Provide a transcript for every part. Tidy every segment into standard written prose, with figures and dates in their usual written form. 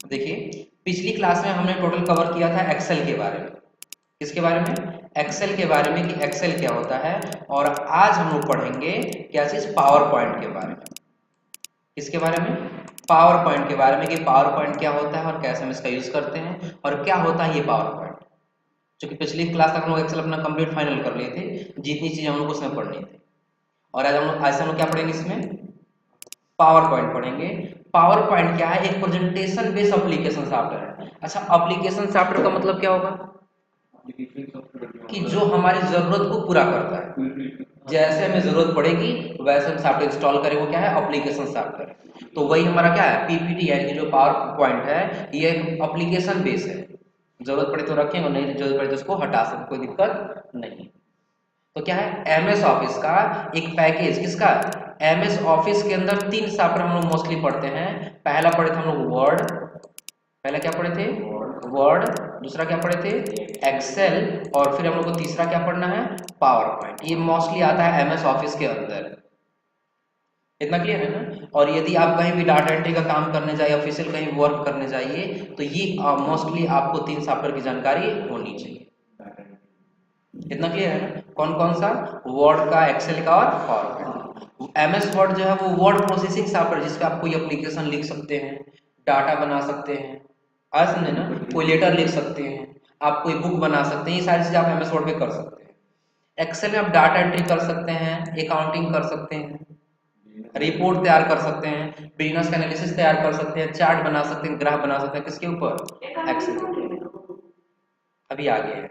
देखिए पिछली क्लास में हमने टोटल कवर किया था एक्सेल के बारे में। किसके बारे में? एक्सेल के बारे में कि एक्सेल क्या होता है। और आज हम लोग पढ़ेंगे क्या चीज? पावर पॉइंट के बारे में। किसके बारे में? पावर पॉइंट के बारे में कि पावर पॉइंट क्या होता है और कैसे हम इसका यूज करते हैं और क्या होता है ये पावर पॉइंट। क्योंकि पिछली क्लास तक हम लोग एक्सेल अपना कंप्लीट फाइनल कर लिए थे, जितनी चीजें हम लोग उसमें पढ़नी थी। और आज हम लोग क्या पढ़ेंगे इसमें? पावर पॉइंट पढ़ेंगे। पावर पॉइंट क्या है? एक प्रेजेंटेशन बेस्ड एप्लीकेशन सॉफ्टवेयर है। अच्छा, एप्लीकेशन सॉफ्टवेयर का मतलब क्या होगा? कि जो हमारी जरूरत को पूरा करता है। जैसे हमें जरूरत पड़ेगी वैसे हम सॉफ्टवेयर इंस्टॉल करें, वो क्या है? Application software. तो वही हमारा क्या है? पीपीटी यानी कि जो पावर पॉइंट है ये एक एप्लीकेशन बेस है। जरूरत पड़े तो रखेंगे और नहीं जरूरत पड़े तो उसको हटा सकते, कोई दिक्कत नहीं। तो क्या है? एमएस ऑफिस का एक पैकेज। किसका? एमएस ऑफिस के अंदर 3 सॉफ्टवेयर हम लोग मोस्टली पढ़ते हैं। पहला पढ़े थे हम लोग वर्ड। पहला क्या पढ़े थे? वर्ड। दूसरा क्या पढ़े थे? एक्सेल। और फिर हम लोग को तीसरा क्या पढ़ना है? Power point. ये मोस्टली आता है एमएस ऑफिस के अंदर। इतना क्लियर है ना? और यदि आप कहीं भी डाटा एंट्री का काम करने जाइए, ऑफिशियल कहीं वर्क करने जाइए, तो ये मोस्टली आपको 3 सॉफ्टवेयर की जानकारी होनी चाहिए। इतना क्लियर है ना? कौन कौन सा? वर्ड का, एक्सेल का और पावर पॉइंट। एमएस वर्ड जो है वो वर्ड प्रोसेसिंग सॉफ्टवेयर, जिसपे आप कोई एप्लीकेशन लिख सकते हैं, डाटा बना सकते हैं। आज समझे ना? कोई लेटर लिख सकते हैं, आप कोई बुक बना सकते हैं, ये सारी चीजें आप एमएस वर्ड में कर सकते हैं। एक्सेल में आप डाटा एंट्री कर सकते हैं, अकाउंटिंग कर सकते हैं, रिपोर्ट तैयार कर सकते हैं, बिजनेस का एनालिसिस तैयार कर सकते हैं, चार्ट बना सकते हैं, ग्राफ बना सकते हैं। किसके ऊपर? एक्सेल के ऊपर। अभी आगे है,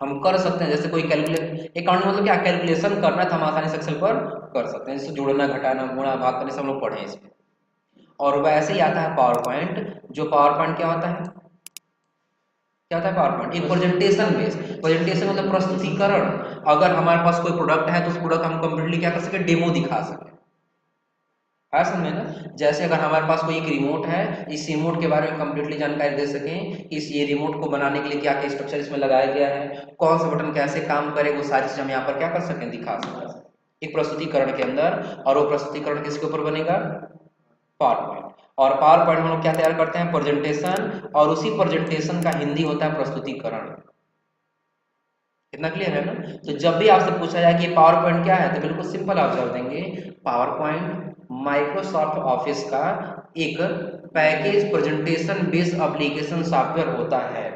हम कर सकते हैं। जैसे कोई कैलकुलेट अकाउंट मतलब क्या? कैलकुलेशन करना है तो हम आसानी से एक्सेल पर कर सकते हैं। जैसे जोड़ना, घटाना, गुणा, भाग करने से हम लोग पढ़े हैं इसमें। और वैसे ही आता है पावर पॉइंट। जो पावर पॉइंट क्या होता है? क्या होता है पावर पॉइंट? एक प्रेजेंटेशन बेस्ड। प्रेजेंटेशन मतलब प्रस्तुतिकरण। अगर हमारे पास कोई प्रोडक्ट है तो उस प्रोडक्ट हम कंप्लीटली क्या कर सके? डेमो दिखा सके। है समझे ना? जैसे अगर हमारे पास कोई एक रिमोट है, इस रिमोट के बारे में कंप्लीटली जानकारी दे सकें, इस ये रिमोट को बनाने के लिए क्या क्या स्ट्रक्चर इसमें लगाया गया है, कौन सा बटन कैसे काम करे, वो सारी चीज हम यहाँ पर क्या कर सकें? दिखा सकें एक प्रस्तुतिकरण के अंदर। और वो प्रस्तुतिकरण किसके ऊपर बनेगा? Power point. और पावर पॉइंट हम लोग क्या तैयार करते हैं? प्रेजेंटेशन। और उसी प्रेजेंटेशन का हिंदी होता है प्रस्तुतिकरण। इतना क्लियर है ना? तो जब भी आपसे पूछा जाए कि पावर पॉइंट क्या है, तो बिल्कुल सिंपल आप जवाब देंगे, पावर पॉइंट माइक्रोसॉफ्ट ऑफिस का एक package presentation based application software होता है,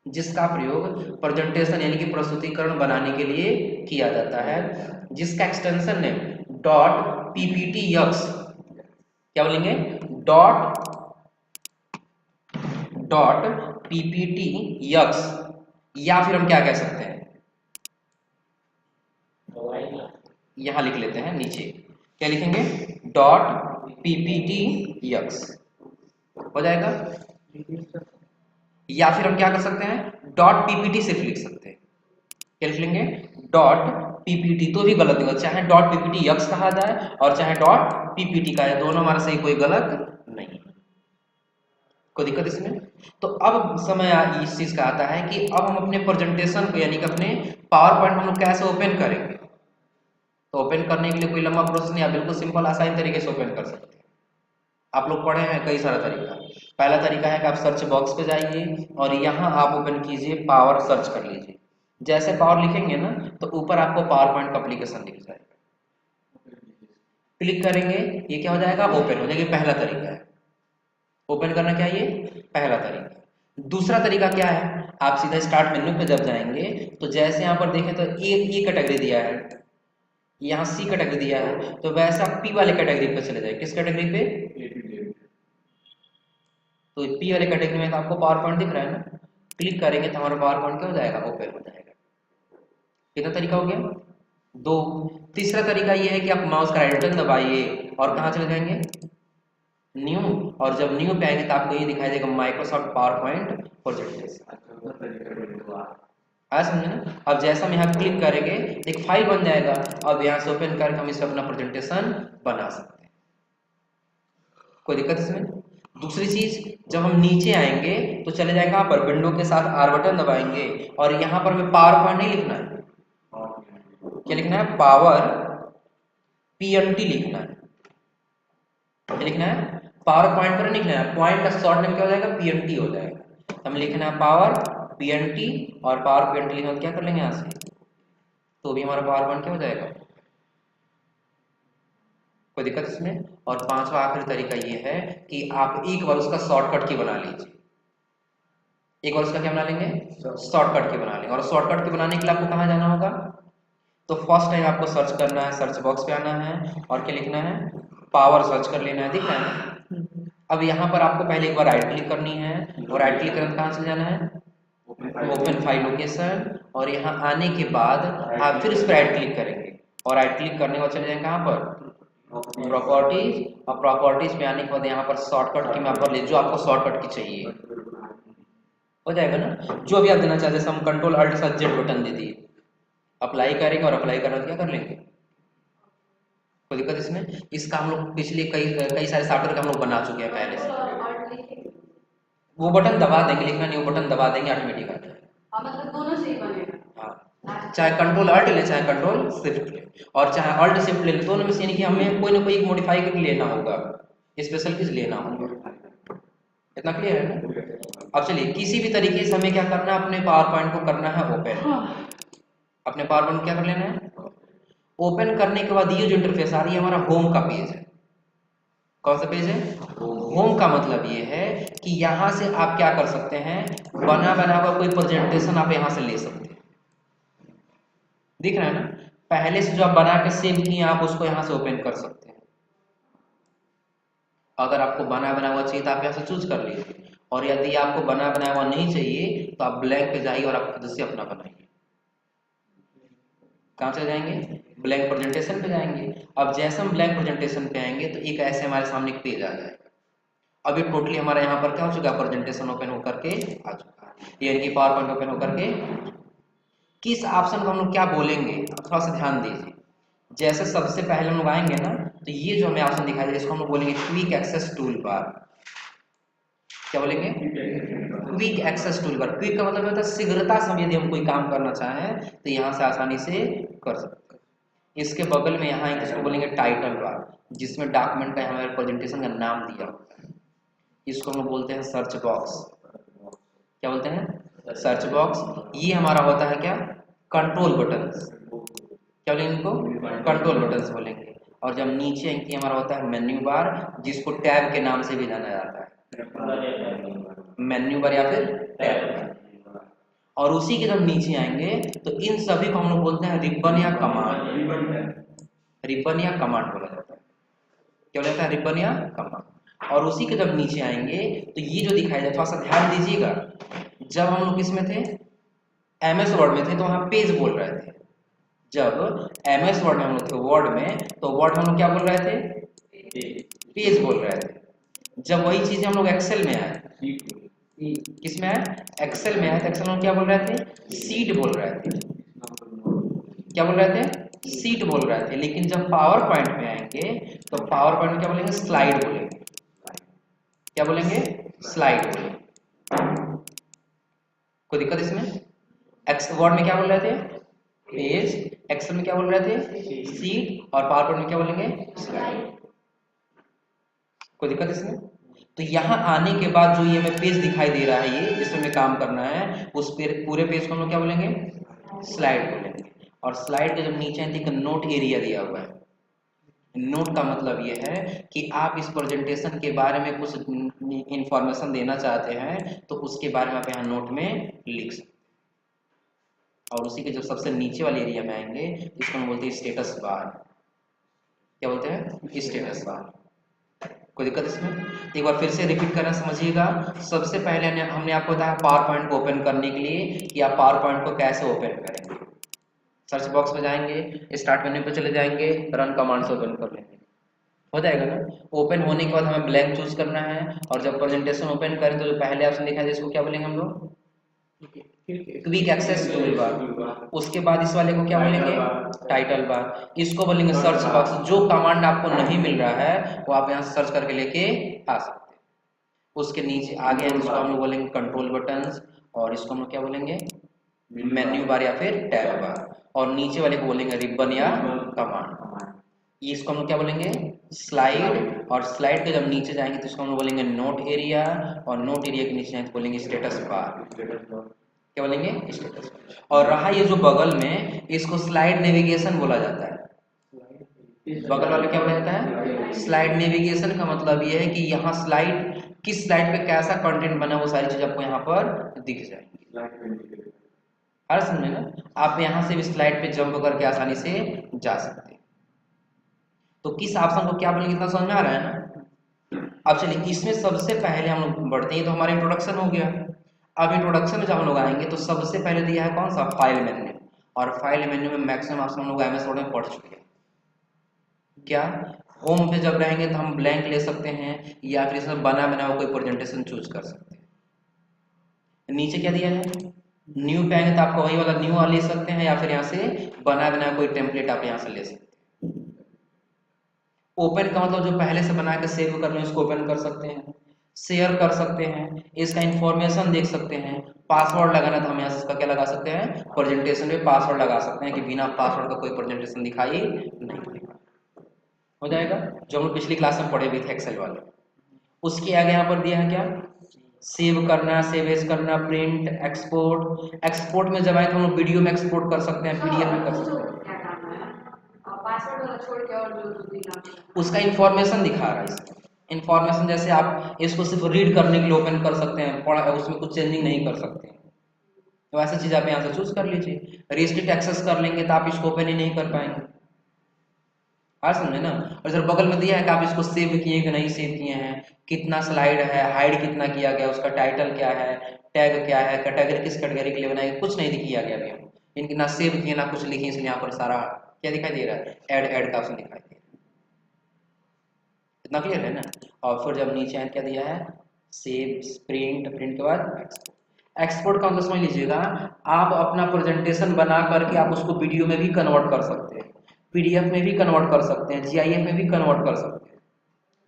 जिसका प्रयोग प्रेजेंटेशन यानी कि प्रस्तुतिकरण बनाने के लिए किया जाता है, जिसका एक्सटेंशन है डॉट पीपीटी यक्स। क्या बोलेंगे? Dot dot PPT x. या फिर हम क्या कह सकते हैं? यहां लिख लेते हैं नीचे। क्या लिखेंगे? डॉट पीपीटी यक्स हो जाएगा। या फिर हम क्या कर सकते हैं? डॉट पीपीटी सिर्फ लिख सकते हैं। क्या लिख लेंगे? Dot PPT. तो भी गलत नहीं होगा, चाहे डॉट पीपीटी यक्स कहा जाए और चाहे डॉट पीपीटी कहा जाए, दोनों हमारे सही, कोई गलत नहीं, कोई दिक्कत इसमें। तो अब समय इस चीज का आता है कि अब हम अपने प्रेजेंटेशन को यानी कि अपने पावर पॉइंट हम लोग कैसे ओपन करेंगे। तो ओपन करने के लिए कोई लंबा प्रोसेस नहीं, आप बिल्कुल सिंपल आसानी तरीके से ओपन कर सकते हैं। आप लोग पढ़े हैं कई सारा तरीका। पहला तरीका है कि आप सर्च बॉक्स पे जाइए और यहाँ आप ओपन कीजिए, पावर सर्च कर लीजिए। जैसे पावर लिखेंगे ना तो ऊपर आपको पावर पॉइंट का एप्लीकेशन दिख जाएगा। क्लिक करेंगे, ये क्या हो जाएगा? ओपन हो जाएगा। पहला तरीका है ओपन करना। क्या ये? पहला तरीका। दूसरा तरीका क्या है? आप सीधा स्टार्ट मेन्यू पे जब जाएंगे तो जैसे यहाँ पर देखें तो ए कैटेगरी दिया है, यहाँ सी कैटेगरी दिया है, तो वैसे आप पी वाले कैटेगरी पे चले जाए। किस कैटेगरी पे? तो पी वाले कैटेगरी में तो आपको पावर पॉइंट दिख रहा है ना। क्लिक करेंगे तो हमारा पावर पॉइंट क्या हो जाएगा? ओपन हो जाएगा। कितना तरीका हो गया? दो। तीसरा तरीका ये है कि आप माउस का राइट बटन दबाइए और कहाँ चले जाएंगे? न्यू। और जब न्यू पे आएंगे तो आपको ये दिखाई देगा माइक्रोसॉफ्ट पावर पॉइंट प्रेजेंटेशन। आया समझे ना? अब जैसा हम यहाँ क्लिक करेंगे एक फाइल बन जाएगा। अब यहाँ से ओपन करके हम इस अपना प्रेजेंटेशन बना सकते हैं, कोई दिक्कत इसमें? दूसरी चीज, जब हम नीचे आएंगे तो चले जाएगा यहाँ पर विंडो के साथ आर बटन दबाएंगे और यहाँ पर हमें पावर पॉइंट नहीं लिखना है। क्या लिखना है? पावर पीएनटी लिखना है। क्या लिखना है? पावर पॉइंट पर नहीं लिखना है, पॉइंट का शॉर्ट नेम क्या हो जाएगा, पीएनटी हो जाएगा। हम लिखना है पावर पीएनटी, और पावर पीएनटी लिखना तो क्या कर लेंगे यहाँ से, तो भी हमारा पावर पॉइंट क्या हो जाएगा, कोई दिक्कत इसमें। और पांचवा आखिरी तरीका ये है कि आप एक बार उसका शॉर्टकट की बना लीजिए, एक बार उसका क्या बना लेंगे, शॉर्टकट की बना लेंगे। और शॉर्टकट की बनाने के लिए आपको कहाँ जाना होगा, तो फर्स्ट टाइम आपको सर्च करना है, सर्च बॉक्स पे आना है और क्या लिखना है, पावर सर्च कर लेना है, दिख रहा है ना। अब यहाँ पर आपको पहले एक बार राइट क्लिक करनी है, और राइट क्लिक करने कहाँ चले जाना है, ओपन फाइल लोकेशन, और यहाँ आने के बाद आप फिर इस पर राइट क्लिक करेंगे, और राइट क्लिक करने के बाद चले जाएंगे कहाँ पर, प्रॉपर्टीज, और प्रॉपर्टीज पे आने के बाद यहाँ पर शॉर्टकट की मैप पर ले, जो आपको शॉर्टकट की चाहिए हो जाएगा ना, जो भी आप देना चाहते हैं। हम कंट्रोल अल्ट साथ जेड बटन दे दिए, अप्लाई करेंगे, और अप्लाई करना क्या कर लेंगे, कोई दिक्कत इसमें। इसका हम लोग पिछले कई सारे सॉफ्टवेयर का हम लोग बना चुके हैं पहले से, वो बटन दबा देंगे, लिखना नहीं, वो बटन दबा देंगे ऑटोमेटिक आ जाएगा। मतलब दोनों से ही बनेगा। हाँ, चाहे कंट्रोल अल्ट ले, चाहे कंट्रोल शिफ्ट ले, और चाहे अल्ट शिफ्ट ले, दोनों में से यानी कि हमें कोई ना कोई मॉडिफाई करके लेना होगा, स्पेशल कीज लेना होगा। इतना क्लियर है ना। अब चलिए, किसी भी तरीके से हमें क्या करना है, अपने पावर पॉइंट को करना है ओपन। अपने पावर पॉइंट क्या कर लेना है, ओपन करने के बाद ये जो इंटरफेस आ रही है, हमारा होम का पेज है। कौन सा पेज है, होम का मतलब ये है कि यहाँ से आप क्या कर सकते हैं, बना हुआ कोई प्रेजेंटेशन आप यहाँ से ले सकते हैं, दिख रहा है ना। पहले से जो आप बना के सेव किए आप उसको यहाँ से ओपन कर सकते हैं। अगर आपको बना हुआ चाहिए तो आप यहाँ से चूज कर लीजिए, और यदि आपको बना हुआ नहीं चाहिए तो आप ब्लैंक पे जाइए और आप खुद से अपना बनाइए। कहाँ चले जाएंगे, ब्लैंक प्रेजेंटेशन पे जाएंगे। अब जैसे हम ब्लैंक प्रेजेंटेशन पे आएंगे तो एक ऐसे हमारे सामने एक पेज आ जाएगा। अब ये टोटली हमारा यहाँ पर क्या हो चुका है, प्रेजेंटेशन ओपन होकर के आ चुका है, यानी कि पावर पॉइंट ओपन होकर के। किस ऑप्शन को हम लोग क्या बोलेंगे, थोड़ा सा ध्यान दीजिए। जैसे सबसे पहले हम लोग आएंगे ना, तो ये जो हमें ऑप्शन दिखाई दे इसको हम लोग बोलेंगे क्विक एक्सेस टूल बार। क्या बोलेंगे, quick access tool bar. Quick का मतलब होता है शीघ्रता से यदि हम कोई काम करना चाहें तो यहाँ से आसानी से कर सकते हैं। इसके बगल में यहाँ इसको बोलेंगे टाइटल बार, जिसमें डॉक्यूमेंट का हमारे प्रेजेंटेशन का नाम दिया होता है। इसको हम बोलते हैं सर्च बॉक्स। क्या बोलते हैं, सर्च बॉक्स। ये हमारा होता है क्या, कंट्रोल बटन। क्या बोलेंगे इनको, कंट्रोल बटन बोलेंगे। और जब नीचे आएंगे हमारा होता है मेन्यू बार, जिसको टैब के नाम से भी जाना जाता है, मेन्यू बार या फिर टैब बार। और उसी के जब नीचे आएंगे तो इन सभी को हम लोग बोलते हैं रिबन या कमांड। रिबन या कमांड बोला जाता है। क्या बोला जाता है, रिबन या कमांड। और उसी के जब नीचे आएंगे तो ये जो दिखाई दे, थोड़ा सा ध्यान दीजिएगा। जब हम लोग किसमें थे, एमएस वर्ड में थे, तो वहां पेज बोल रहे थे। जब एमएस वर्ड में हम लोग थे, वर्ड में, तो वर्ड हम लोग क्या बोल रहे थे, पेज बोल रहे थे। जब वही चीज हम लोग एक्सेल में आए, किसमें आए, एक्सेल में आए, तो एक्सेल में क्या बोल रहे थे, सीट बोल रहे थे। क्या बोल रहे थे, सीट बोल रहे थे। लेकिन जब पावर पॉइंट में आएंगे तो पावर पॉइंट में क्या बोलेंगे, स्लाइड बोलेंगे। क्या बोलेंगे, स्लाइड बोलेंगे। कोई दिक्कत इसमें। एक्स वर्ड में क्या बोल रहे थे, पेज। एक्सेल में क्या बोल रहे थे, सीट। और पावर पॉइंट में क्या बोलेंगे, स्लाइड। कोई दिक्कत इसमें। तो यहाँ आने के बाद जो ये हमें पेज दिखाई दे रहा है, ये जिसमें हमें काम करना है, उस पूरे पेज को हम लोग क्या बोलेंगे, स्लाइड बोलेंगे। और स्लाइड के जब नीचे एक नोट एरिया दिया हुआ है। नोट का मतलब ये है कि आप इस प्रेजेंटेशन के बारे में कुछ इंफॉर्मेशन देना चाहते हैं तो उसके बारे में आप यहाँ नोट में लिख सकते हैं। और उसी के जब सबसे नीचे वाले एरिया में आएंगे इसको हम बोलते हैं स्टेटस बार। क्या बोलते हैं, स्टेटस बार। कोई दिक्कत इसमें। एक बार फिर से रिपीट करना समझिएगा। सबसे पहले हमने आपको बताया पावर पॉइंट को ओपन करने के लिए कि आप पावर पॉइंट को कैसे ओपन करेंगे। सर्च बॉक्स में जाएंगे, स्टार्ट मेन्यू पे चले जाएंगे, रन कमांड से ओपन कर लेंगे, हो जाएगा ना। ओपन होने के बाद हमें ब्लैंक चूज करना है, और जब प्रेजेंटेशन ओपन करें तो जो पहले ऑप्शन दिखा है इसको क्या बोलेंगे हम लोग, क्विक एक्सेस टूल बार। उसके बाद इस वाले को क्या बोलेंगे, टाइटल बार। इसको बोलेंगे सर्च बॉक्स। जो कमांड आपको नहीं मिल रहा है वो आप यहाँ से सर्च करके लेके आ सकते हैं। उसके नीचे आगे इसको हम लोग बोलेंगे कंट्रोल बटन्स, और इसको हम लोग क्या बोलेंगे, मेन्यू बार या फिर टैब बार। और नीचे वाले को बोलेंगे रिबन या कमांड। ये इसको हम लोग क्या बोलेंगे, स्लाइड, और स्लाइड के जब नीचे जाएंगे तो इसको हम लोग बोलेंगे नोट एरिया, और नोट एरिया के नीचे जाएंगे तो बोलेंगे स्टेटस बार। क्या बोलेंगे, स्टेटस बार। और रहा ये जो बगल में, इसको स्लाइड नेविगेशन बोला जाता है। बगल वाले क्या बोला जाता है, स्लाइड नेविगेशन। का मतलब ये है कि यहाँ स्लाइड, किस स्लाइड पे कैसा कंटेंट बना, वो सारी चीज आपको यहाँ पर दिख जाएंगी। हर समझे ना, आप यहाँ से भी स्लाइड पे जंप करके आसानी से जा सकते हैं। तो किस ऑप्शन को क्या बोलेंगे, इतना समझ में आ रहा है ना। अब चलिए इसमें सबसे पहले हम लोग बढ़ते हैं, तो हमारा इंट्रोडक्शन हो गया। अब इंट्रोडक्शन में जब हम लोग आएंगे तो सबसे पहले दिया है कौन सा, फाइल मेन्यू। और फाइल मेन्यू में मैक्सिमम ऑप्शन हम लोग एमएस वर्ड में पढ़ चुके हैं। क्या, होम पे जब रहेंगे तो हम ब्लैंक ले सकते हैं, या फिर इसमें बना हुआ कोई प्रेजेंटेशन चूज कर सकते हैं। नीचे क्या दिया है, न्यू पे आएंगे तो आपको वही वाला न्यू ले सकते हैं, या फिर यहाँ से बना कोई टेम्पलेट आप यहाँ से ले सकते हैं। ओपन का मतलब जो पहले से बना के सेव कर रहे हैं उसको ओपन कर सकते हैं, शेयर कर सकते हैं, इसका इंफॉर्मेशन देख सकते हैं। पासवर्ड लगाना तो हम यहाँ से इसका क्या लगा सकते हैं, प्रेजेंटेशन में पासवर्ड लगा सकते हैं कि बिना पासवर्ड का कोई प्रेजेंटेशन दिखाई नहीं देगा। हो जाएगा, जो हम लोग पिछली क्लास में पढ़े भी थे एक्सेल वाले। उसके आगे यहाँ पर दिया है क्या, सेव करना, सेव एज करना, प्रिंट, एक्सपोर्ट। एक्सपोर्ट में जब आए तो हम लोग वीडियो में एक्सपोर्ट कर सकते हैं, पीडीएफ में कर सकते हैं। उसका इंफॉर्मेशन दिखा रहा है इसमें। इंफॉर्मेशन जैसे आप इसको सिर्फ रीड करने के लिए ओपन कर सकते हैं, उसमें कुछ चेंजिंग नहीं कर सकते हैं, तो ऐसा चीज आप यहाँ से चूज कर लीजिए। रिस्ट्रिक्ट एक्सेस कर लेंगे तो आप इसको ओपन ही नहीं कर पाएंगे। हाँ समझे ना। और जब बगल में दिया है कि आप इसको सेव किए कि नहीं सेव किए हैं, कितना स्लाइड है, हाइड कितना किया गया, उसका टाइटल क्या है, टैग क्या है, कैटेगरी किस कैटेगरी के लिए बनाई, कुछ नहीं किया गया अभी हम, इनकी ना सेव किए ना कुछ लिखे, इसलिए यहाँ पर सारा क्या दिखाई दे रहा है, ऐड का ऑप्शन दिखाई दे रहा है। इतना क्लियर है ना। और फिर जब नीचे क्या दिया है, सेव, प्रिंट, प्रिंट के बाद एक्सपोर्ट। एक्सपोर्ट का मतलब समझ लीजिएगा, आप अपना प्रेजेंटेशन बना करके आप उसको वीडियो में भी कन्वर्ट कर सकते हैं, पीडीएफ में भी कन्वर्ट कर सकते हैं, जीआईएफ में भी कन्वर्ट कर सकते हैं।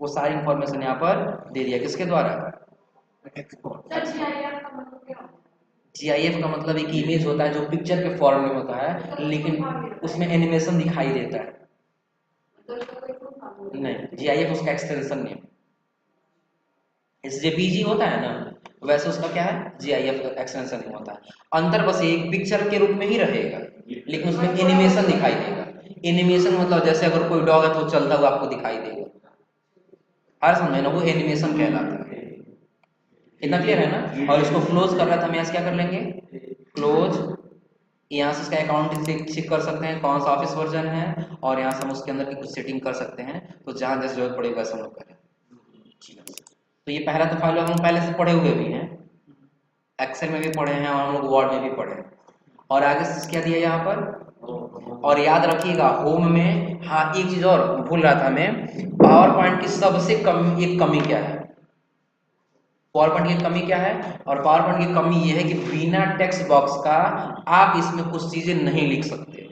वो सारी इंफॉर्मेशन यहाँ पर दे दिया, किसके द्वारा, जीआईएफ का मतलब एक इमेज होता है जो पिक्चर के फॉर्म में होता है, लेकिन उसमें एनिमेशन दिखाई देता है। नहीं, जीआईएफ उसका एक्सटेंशन नहीं है। जेपीजी होता है ना, वैसे उसका क्या है, जीआईएफ एक्सटेंशन नहीं होता है। अंतर बस एक पिक्चर के रूप में ही रहेगा, लेकिन उसमें एनिमेशन दिखाई देगा। एनिमेशन मतलब जैसे अगर कोई डॉग है तो चलता हुआ आपको दिखाई देगा, हर समझे ना, वो एनिमेशन कहलाता है। इतना क्लियर है ना। और इसको क्लोज कर रहा था, हम यहाँ से क्या कर लेंगे, क्लोज। यहाँ से इसका अकाउंट चेक कर सकते हैं कौन सा ऑफिस वर्जन है, और यहाँ से हम उसके अंदर की कुछ सेटिंग कर सकते हैं, तो जहाँ जैसे जरूरत पड़ेगा वैसे हम लोग करें। तो ये पहला तो फाइल हम पहले से पढ़े हुए भी हैं, एक्सेल में भी पढ़े हैं और हम लोग वर्ड में भी पढ़े हैं। और आगे से क्या दिया यहाँ पर, और याद रखिएगा होम में, हाँ एक चीज और भूल रहा था मैं, पावर पॉइंट की सबसे एक कमी क्या है, पावर पॉइंट की कमी क्या है, और पावर पॉइंट की कमी ये है कि बिना टेक्स्ट बॉक्स का आप इसमें कुछ चीजें नहीं लिख सकते।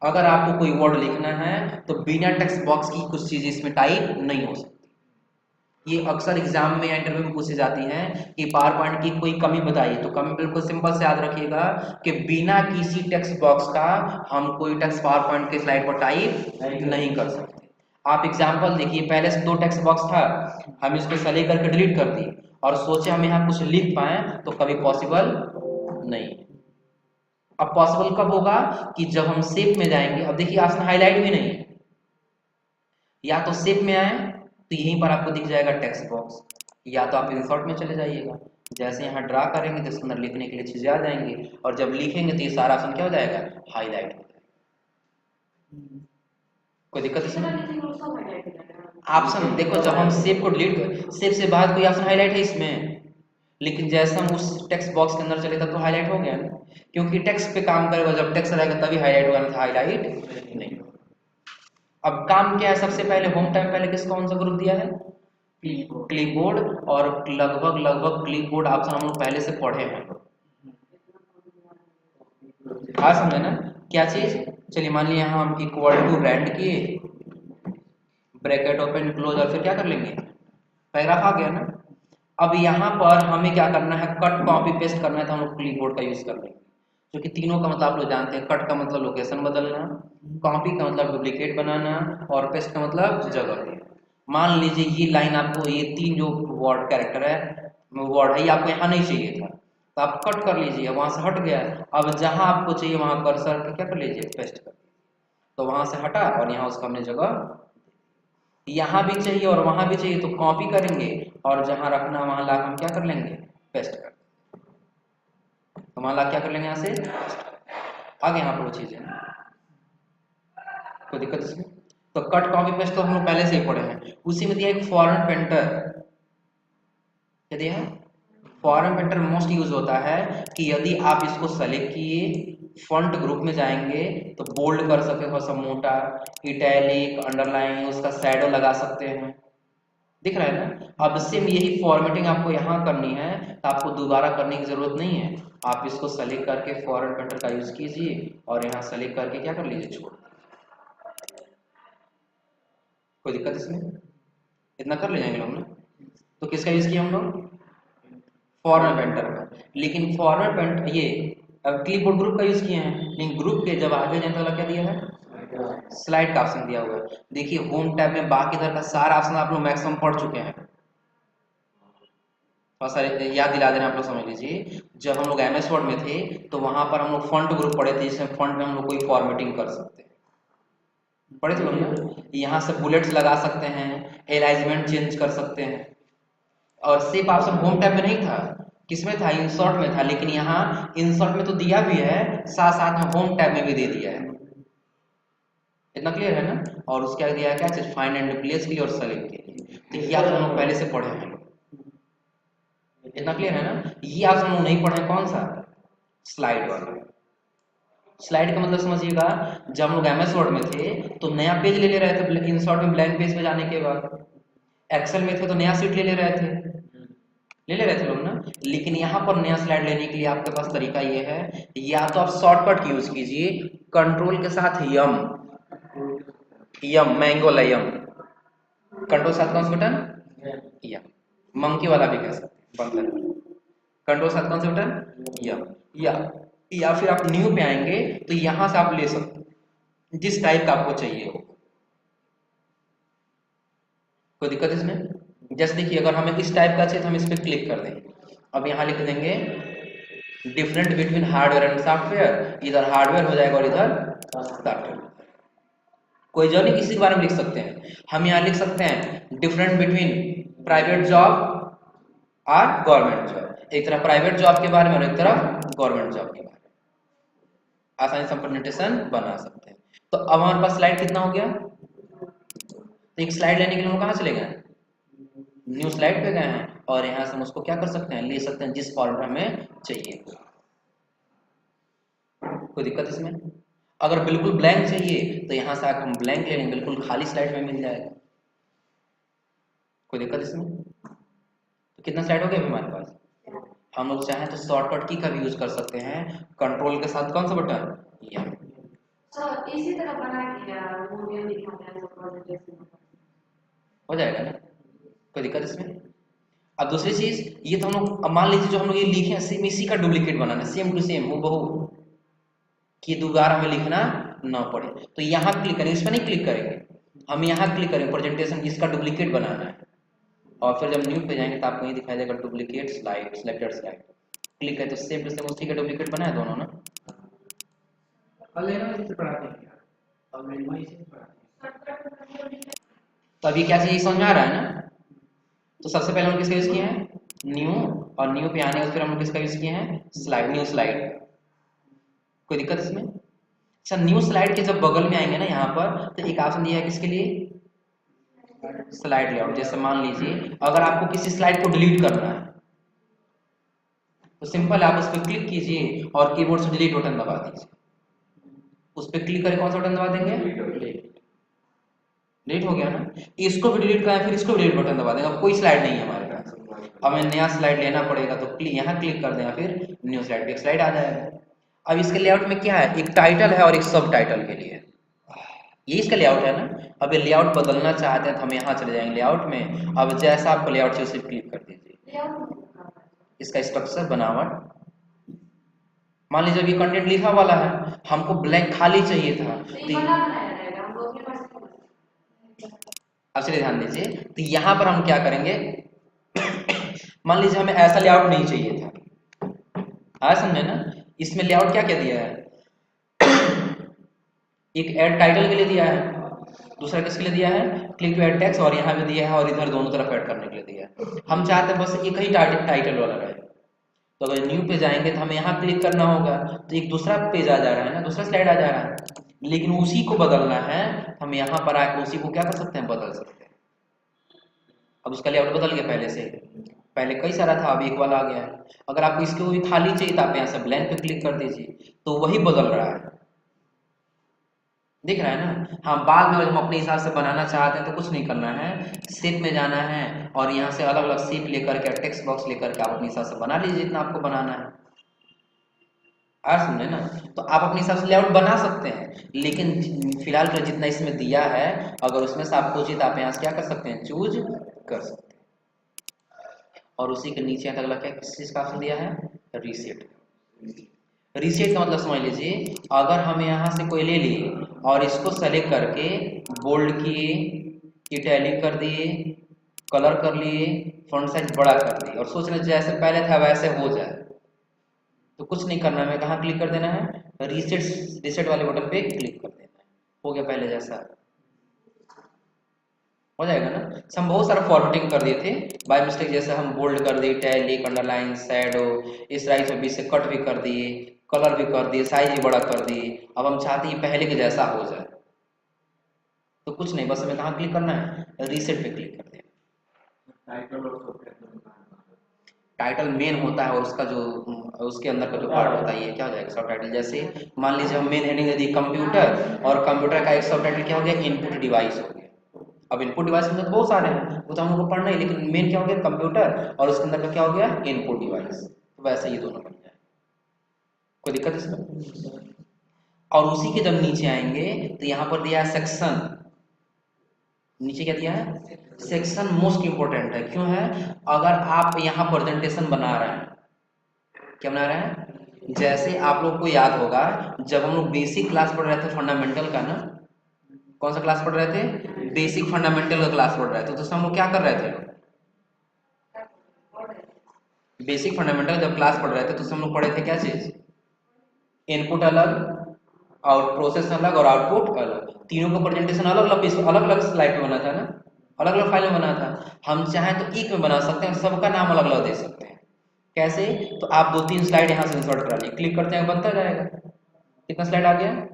अगर आपको कोई वर्ड लिखना है तो बिना टेक्स्ट बॉक्स की कुछ चीजें इसमें टाइप नहीं हो सकती। ये अक्सर एग्जाम में या इंटरव्यू में पूछी जाती हैं कि पावर पॉइंट की कोई कमी बताइए, तो कमी बिल्कुल सिंपल से याद रखिएगा कि बिना किसी टेक्स्ट बॉक्स का हम कोई टेक्स्ट पावर पॉइंट के स्लाइड पर टाइप नहीं कर सकते। आप एग्जाम्पल देखिए, पहले से 2 टेक्स्ट बॉक्स था, हम इसको सेलेक्ट करके डिलीट कर दिए और सोचे हम यहाँ कुछ लिख पाए, तो कभी पॉसिबल नहीं। अब पॉसिबल कब होगा, कि जब हम शेप में जाएंगे। अब देखिए ऑप्शन हाईलाइट भी नहीं है, या तो शेप में आए तो यहीं पर आपको दिख जाएगा टेक्स्ट बॉक्स, या तो आप इंसर्ट में चले जाइएगा, जैसे यहाँ ड्रा करेंगे तो इसके अंदर लिखने के लिए चीजें आ जाएंगी, और जब लिखेंगे तो ये सारा ऑप्शन क्या हो जाएगा, हाईलाइट हो जाएगा। कोई दिक्कत इसमें, ऑप्शन देखो जब हम शेप को डिलीट, शेप से बाद कोई ऑप्शन हाईलाइट है इसमें, लेकिन जैसे हम उस टेक्स्ट बॉक्स के अंदर चले तब तो हाईलाइट हो गया ना, क्योंकि टेक्स्ट पे काम करेगा, जब टेक्स्ट रहेगा तभी हाईलाइट होगा, नहीं हाईलाइट नहीं। अब काम क्या है, सबसे पहले होम टाइम पहले किस कौन सा ग्रुप दिया है, क्लिपबोर्ड, और लगभग क्लिपबोर्ड ऑप्शन हम लोग पहले से पढ़े हैं। हाँ समझे ना, क्या चीज, चलिए मान लिया हम इक्वल टू रेंड किए, ब्रैकेट ओपन क्लोज, और फिर क्या कर लेंगे, पैराग्राफ आ गया ना। अब यहाँ पर हमें क्या करना है, कट कॉपी पेस्ट करना है, तो हम लोग क्लिपबोर्ड का यूज कर लेंगे। क्योंकि तीनों का मतलब आप लोग जानते हैं, कट का मतलब लोकेशन बदलना, कॉपी का मतलब डुप्लीकेट बनाना, और पेस्ट का मतलब जगह देना। मान लीजिए ये लाइन आपको, ये तीन जो वर्ड कैरेक्टर है, वर्ड है, ये आपको यहाँ नहीं चाहिए था, तो आप कट कर लीजिए, वहां से हट गया। अब जहां आपको चाहिए वहां कर्सर क्या कर लीजिए, पेस्ट कर, तो वहां से हटा और यहाँ उसका हमने जगह, यहाँ भी चाहिए और वहां भी चाहिए, तो कॉपी करेंगे और जहां रखना वहां ला हम क्या कर लेंगे, पेस्ट कर, तो वहां ला क्या कर लेंगे, यहाँ से आगे यहाँ पर वो चीजें, कोई दिक्कत इसमें। तो कट कॉपी पेस्ट तो हम लोग पहले से ही पढ़े हैं। उसी में दिया एक फॉरेन पेंटर, क्या दिया है, फॉरेन पेंटर मोस्ट यूज होता है कि यदि आप इसको सेलेक्ट किए, फॉन्ट ग्रुप में जाएंगे तो बोल्ड कर सकते, थोड़ा सा मोटा, इटैलिक, अंडरलाइन, उसका शैडो लगा सकते हैं, दिख रहा है ना। अब सेम यही फॉर्मेटिंग आपको यहाँ करनी है, तो आपको दोबारा करने की जरूरत नहीं है, आप इसको सेलेक्ट करके फॉरेन पेंटर का यूज कीजिए और यहाँ सेलेक्ट करके क्या कर लीजिए, छोड़, कोई दिक्कत इसमें, इतना कर ले जाएंगे लोग ना। तो किसका यूज किया हम लोग, फॉर्मेट पेंटर का। लेकिन फॉर्मेट पेंट ये क्लिपबोर्ड ग्रुप का यूज किए हैं, लेकिन ग्रुप के जब आगे जाने वाला क्या दिया है, स्लाइड का ऑप्शन दिया हुआ है। देखिए होम टैब में बाकी इधर का सारा ऑप्शन आप लोग मैक्सिमम पढ़ चुके हैं, थोड़ा सा याद दिला देना आप लोग, समझ लीजिए जब हम लोग MS वर्ड में थे तो वहां पर हम लोग फॉन्ट ग्रुप पढ़े थे, जिसमें फॉन्ट में हम लोग कोई फॉर्मेटिंग कर सकते हैं, पढ़े थे लोग ना। यहाँ से बुलेट्स लगा सकते हैं, अलाइनमेंट चेंज कर सकते हैं, और सेप ऑप्शन होम टैब में नहीं था, किसमें था, इंसर्ट में था, लेकिन यहाँ इंसर्ट में तो दिया भी है, साथ साथ में होम टैब में भी दे दिया है, इतना क्लियर है ना। और उसके आगे दिया है क्या चीज, फाइंड एंड रिप्लेस के लिए और सेलेक्ट के लिए, तो ये आप लोग पहले से पढ़े हैं, इतना क्लियर है ना। ये आप लोग नहीं पढ़े, कौन सा, स्लाइड वाला। स्लाइड का मतलब समझिएगा, जब हम लोग MS वर्ड में थे तो नया पेज ले ले रहे थे, इंसर्ट में ब्लैंक पेज पे जाने के बाद, एक्सेल में थे तो नया सीट ले ले रहे थे, ले ले रहे थे लोग ना। लेकिन यहाँ पर नया स्लाइड लेने के लिए आपके पास तरीका ये है, या तो आप शॉर्टकट की यूज कीजिए, कंट्रोल के साथ यम, यम मैंगो लयम, कंट्रोल साथ कौन सा बटन, यम, मंकी वाला भी कह सकते हैं, बंदर, कंट्रोल साथ कौन सा बटन, यम, या फिर आप न्यू पे आएंगे तो यहां से आप ले सकते जिस टाइप का आपको चाहिए हो, कोई दिक्कत इसमें। जैसे देखिए अगर हमें इस टाइप का चाहिए तो हम इस पर क्लिक कर देंगे, अब यहाँ लिख देंगे different between hardware and software, इधर हार्डवेयर हो जाएगा और इधर सॉफ्टवेयर, कोई जो नहीं किसी के बारे में लिख सकते हैं, हम यहाँ लिख सकते हैं डिफरेंट बिटवीन प्राइवेट जॉब और गवर्नमेंट जॉब, एक तरफ प्राइवेट जॉब के बारे में और एक तरफ गवर्नमेंट जॉब के बारे में, आसानी से हम प्रेजेंटेशन बना सकते हैं। तो अब हमारे पास स्लाइड कितना हो गया, तो एक स्लाइड लेने के लिए हम कहाँ चले गए, न्यू स्लाइड पे गए हैं, और यहाँ से हम उसको क्या कर सकते हैं, ले सकते हैं जिस फॉर्मेट हमें चाहिए, कोई दिक्कत इसमें। अगर बिल्कुल ब्लैंक चाहिए तो यहाँ से आकर हम ब्लैंक ले लेंगे, बिल्कुल खाली स्लाइड में मिल जाएगा, कोई दिक्कत इसमें। तो कितना स्लाइड हो गया अभी हमारे पास, हम लोग चाहें तो शॉर्टकट की का भी यूज कर सकते हैं, कंट्रोल के साथ कौन सा बटन, ये इसी तरह बना के हो जाएगा ना, कोई दिक्कत इसमें। अब दूसरी चीज, ये तो हम लोग, अब मान लीजिए जो हम लोग ये लिखे हैं सेम इसी का डुप्लीकेट बनाना, सेम टू सेम हूबहू, कि दोबारा हमें लिखना ना पड़े, तो यहाँ क्लिक करेंगे, इस पर नहीं क्लिक करेंगे, हम यहाँ क्लिक करेंगे प्रेजेंटेशन, इसका डुप्लीकेट बनाना है, और फिर जब न्यू पे जाएंगे तो आपको ये दिखाई देगा duplicate slide, selected slide, click है तो सेम टू सेम उसी का डुप्लीकेट बना है दोनों ना। तो अभी क्या चाहिए समझ में आ रहा है ना। तो सबसे पहले हम किसका यूज किए हैं, न्यू, और न्यू पे आने के फिर हम किसका यूज किए हैं, स्लाइड, न्यू स्लाइड, कोई दिक्कत इसमें। अच्छा न्यू स्लाइड के जब बगल में आएंगे ना यहाँ पर, तो एक ऑप्शन दिया है किसके लिए, स्लाइड लेआउट। जैसे मान लीजिए अगर आपको किसी स्लाइड को डिलीट करना है तो सिंपल आप उस पर क्लिक कीजिए और कीबोर्ड से डिलीट बटन दबा दीजिए, उस पर क्लिक करके कौन सा बटन दबा देंगे, डिलीट हो गया ना। इसको भी डिलीट करें फिर इसको भी डिलीट बटन दबा देंगे, अब कोई स्लाइड नहीं है हमारे पास, अब हमें नया स्लाइड लेना पड़ेगा, तो यहाँ क्लिक कर दें फिर न्यू स्लाइड पे एक स्लाइड आ जाएगा। अब इसके लेआउट में क्या है, एक टाइटल है और एक सब टाइटल के लिए, ये इसका लेआउट है ना। अब ये लेआउट बदलना चाहते हैं तो हम यहाँ चले जाएंगे लेआउट में, अब जैसा आपको लेआउट चाहिए उसे क्लिक कर दीजिए, इसका स्ट्रक्चर बनावट, मान लीजिए अभी कंटेंट लिखा वाला है, हमको ब्लैंक खाली चाहिए था, तो तो ये बना बनाया रहेगा, हम लोग अपने पास अब चलिए ध्यान दीजिए, तो यहाँ पर हम क्या करेंगे मान लीजिए हमें ऐसा लेआउट नहीं चाहिए था, हाँ समझे ना। इसमें लेआउट क्या क्या दिया है, एक ऐड टाइटल के लिए दिया है, दूसरा किसके लिए दिया है, क्लिक टू ऐड टेक्स्ट, और यहाँ भी दिया है और इधर दोनों तरफ ऐड करने के लिए दिया है। हम चाहते हैं बस एक ही टाइटल वाला रहे, तो अगर न्यू पे जाएंगे तो हमें यहाँ क्लिक करना होगा, तो एक दूसरा पेज आ जा रहा है ना, दूसरा स्लाइड आ जा रहा है, लेकिन उसी को बदलना है, हम यहाँ पर आके उसी को क्या कर सकते हैं, बदल सकते हैं। अब उसका लेआउट बदल गया पहले से, पहले कई सारा था, अब एक वाला आ गया है। अगर आपको इसके भी खाली चाहिए तो आप यहाँ से ब्लैंक पे क्लिक कर दीजिए, तो वही बदल रहा है, दिख रहा है ना। हाँ, बाद में अगर हम अपने हिसाब से बनाना चाहते हैं तो कुछ नहीं करना है, शेप में जाना है और यहाँ से अलग अलग शेप लेकर के, टेक्स्ट बॉक्स लेकर के आप अपने हिसाब से बना लीजिए जितना आपको बनाना है। आ समझे ना, तो आप अपने हिसाब से लेआउट बना सकते हैं, लेकिन फिलहाल जो जितना इसमें दिया है, अगर उसमें से आपको चाहिए तो आप यहाँ से क्या कर सकते हैं, चूज कर सकते हैं। और उसी के नीचे तक लगा किस चीज का ऑप्शन दिया है, रीसेट। रीसेट का मतलब समझ लीजिए, अगर हम यहाँ से कोई ले लिए और इसको सेलेक्ट करके बोल्ड किए, इटैलिक कर दिए, कलर कर लिए, फॉन्ट साइज बड़ा कर दिए, और सोच रहे जैसे पहले था वैसे हो जाए, तो कुछ नहीं करना है, कहाँ क्लिक कर देना है, रीसेट वाले बटन पे क्लिक कर देना है, हो गया पहले जैसा, हो जाएगा ना। हम बहुत सारा फॉर्मेटिंग कर दिए थे बाय मिस्टेक, जैसे हम बोल्ड कर दिए, टैलिक, अंडरलाइन, शैडो, इस राइट में बीच से कट भी कर दिए, कलर भी कर दिए, साइज भी बड़ा कर दिए। अब हम चाहते हैं पहले के जैसा हो जाए, तो कुछ नहीं, बस हमें कहाँ क्लिक करना है, रीसेट पे क्लिक कर देना। टाइटल मेन होता है और उसका जो उसके अंदर का जो पार्ट होता है, ये क्या हो जाएगा, सब टाइटल। जैसे मान लीजिए हम मेन हेडिंग दे दी कंप्यूटर, और कंप्यूटर का एक सब टाइटल क्या हो गया, इनपुट डिवाइस हो गया। अब इनपुट डिवाइस में तो बहुत सारे हैं, वो तो हम लोग को पढ़ना ही, लेकिन मेन क्या हो गया, कंप्यूटर, और उसके अंदर का क्या हो गया, इनपुट डिवाइस। तो वैसे ये दोनों बन जाए, कोई दिक्कत इसमें। और उसी के जब नीचे आएंगे तो यहाँ पर दिया है सेक्शन, नीचे क्या दिया है, सेक्शन मोस्ट इंपोर्टेंट है, क्यों है, अगर आप यहाँ प्रेजेंटेशन बना रहे हैं, क्या बना रहे हैं, जैसे आप लोग को याद होगा जब हम लोग बेसिक क्लास पढ़ रहे थे फंडामेंटल का ना, कौन सा क्लास पढ़ रहे थे, बेसिक फंडामेंटल का क्लास पढ़ रहे थे, तो उसमें हम लोग क्या कर रहे थे, बेसिक फंडामेंटल जब क्लास पढ़ रहे थे तो उसमें हम लोग पढ़े थे क्या चीज, इनपुट अलग, आउट प्रोसेस अलग और आउटपुट अलग, तीनों का प्रेजेंटेशन अलग अलग अलग स्लाइड में बना था ना, अलग अलग फाइल में बना था। हम चाहें तो एक में बना सकते हैं, सबका नाम अलग अलग दे सकते हैं। कैसे, तो आप 2-3 स्लाइड यहाँ से इंसर्ट करा लीजिए, क्लिक करते हैं बनता जाएगा। कितना स्लाइड आ गया,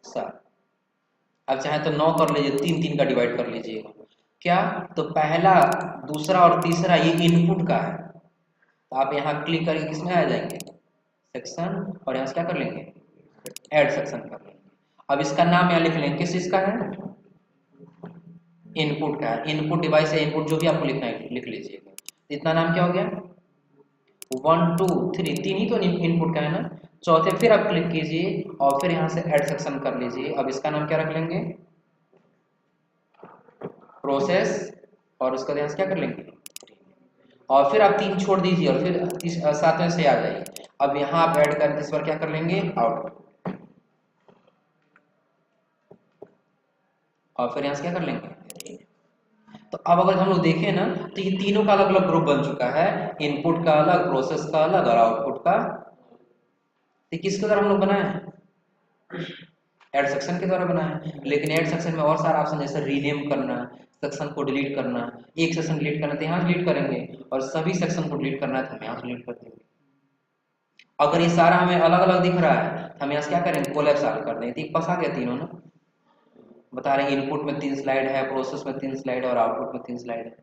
7। अब चाहे तो 9 कर लीजिए, 3-3 का डिवाइड कर लीजिए। क्या, तो पहला, दूसरा और तीसरा ये इनपुट का है, तो आप यहाँ क्लिक करके किसमें आ जाएंगे, सेक्शन, और यहाँ से क्या कर लेंगे, ऐड सेक्शन कर लेंगे। अब इसका नाम यहाँ लिख लेंगे, किस चीज का है, इनपुट का है, इनपुट डिवाइस है, इनपुट जो भी आपको लिखना है लिख लीजिएगा। इतना नाम क्या हो गया, 1 2 3, 3 ही तो इनपुट का है ना। चौथे फिर आप क्लिक कीजिए और फिर यहाँ से ऐड सेक्शन कर लीजिए। अब इसका नाम क्या रख लेंगे, प्रोसेस, और उसका यहाँ से क्या कर लेंगे, और फिर आप 3 छोड़ दीजिए और फिर 7वें से आ जाइए। अब यहाँ आप ऐड करके इस पर क्या कर लेंगे, आउटपुट, और फिर यहाँ से क्या कर लेंगे। तो अब अगर हम लोग देखें ना, तो ये तीनों का अलग अलग ग्रुप बन चुका है, इनपुट का अलग, प्रोसेस का अलग और आउटपुट का। तो किसके द्वारा हम लोग बनाए हैं, ऐड सेक्शन के द्वारा बनाए हैं। लेकिन ऐड सेक्शन में और सारा ऑप्शन, जैसे रीनेम करना, सेक्शन को डिलीट करना, एक सेक्शन डिलीट करना तो यहाँ डिलीट करेंगे, और सभी सेक्शन को डिलीट करना है तो हम यहाँ डिलीट कर देंगे। अगर ये सारा हमें अलग अलग दिख रहा है तो हम यहाँ से क्या करेंगे, कोलैप्स कर देंगे, तो एक पास आ गया तीनों ना, बता रहे हैं इनपुट में 3 स्लाइड है, प्रोसेस में 3 स्लाइड और आउटपुट में 3 स्लाइड है,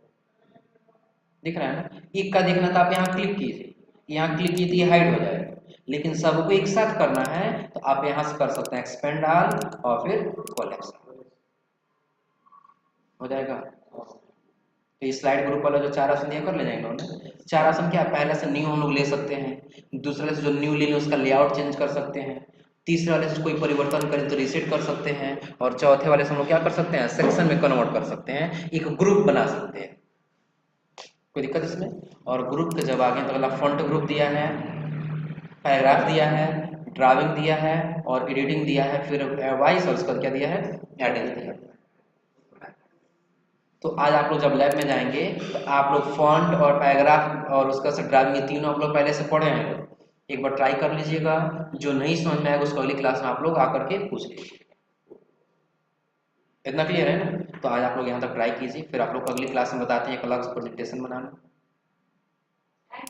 दिख रहा है ना। एक का देखना था, आप यहाँ क्लिक कीजिए, यहाँ क्लिक कीजिए तो ये हाइड हो जाएगा, लेकिन सबको एक साथ करना है तो आप यहाँ से कर सकते हैं एक्सपेंड ऑल और फिर कोलैप्स हो जाएगा। तो ये स्लाइड ग्रुप वाला जो 4 ऑप्शन दिया कर ले जाएंगे उन्होंने। 4 ऑप्शन क्या, पहले से न्यू हम लोग ले सकते हैं, दूसरे से जो न्यू लेंगे उसका लेआउट चेंज कर सकते हैं, तीसरे वाले से कोई परिवर्तन करें तो रीसेट कर सकते हैं, और चौथे वाले से हम लोग क्या कर सकते हैं, सेक्शन में कन्वर्ट कर सकते हैं, एक ग्रुप बना सकते हैं। कोई दिक्कत इसमें। और ग्रुप के जब आगे तो अगला फॉन्ट ग्रुप दिया है, पैराग्राफ दिया है, ड्राइंग दिया है और एडिटिंग दिया है, फिर वॉइस और उसका क्या दिया है, एडिट दिया है। तो आज आप लोग जब लैब में जाएंगे तो आप लोग फॉन्ट और पैराग्राफ और उसका से ड्राइंग, ये तीनों आप लोग पहले से पढ़े हैं। एक बार ट्राई कर लीजिएगा, जो नहीं समझ में आएगा उसको अगली क्लास में आप लोग आकर के पूछ लीजिए। इतना क्लियर है ना? तो आज आप लोग यहाँ तक ट्राई कीजिए, फिर आप लोग अगली क्लास में बताते हैं एक अलग प्रेजेंटेशन बनाना।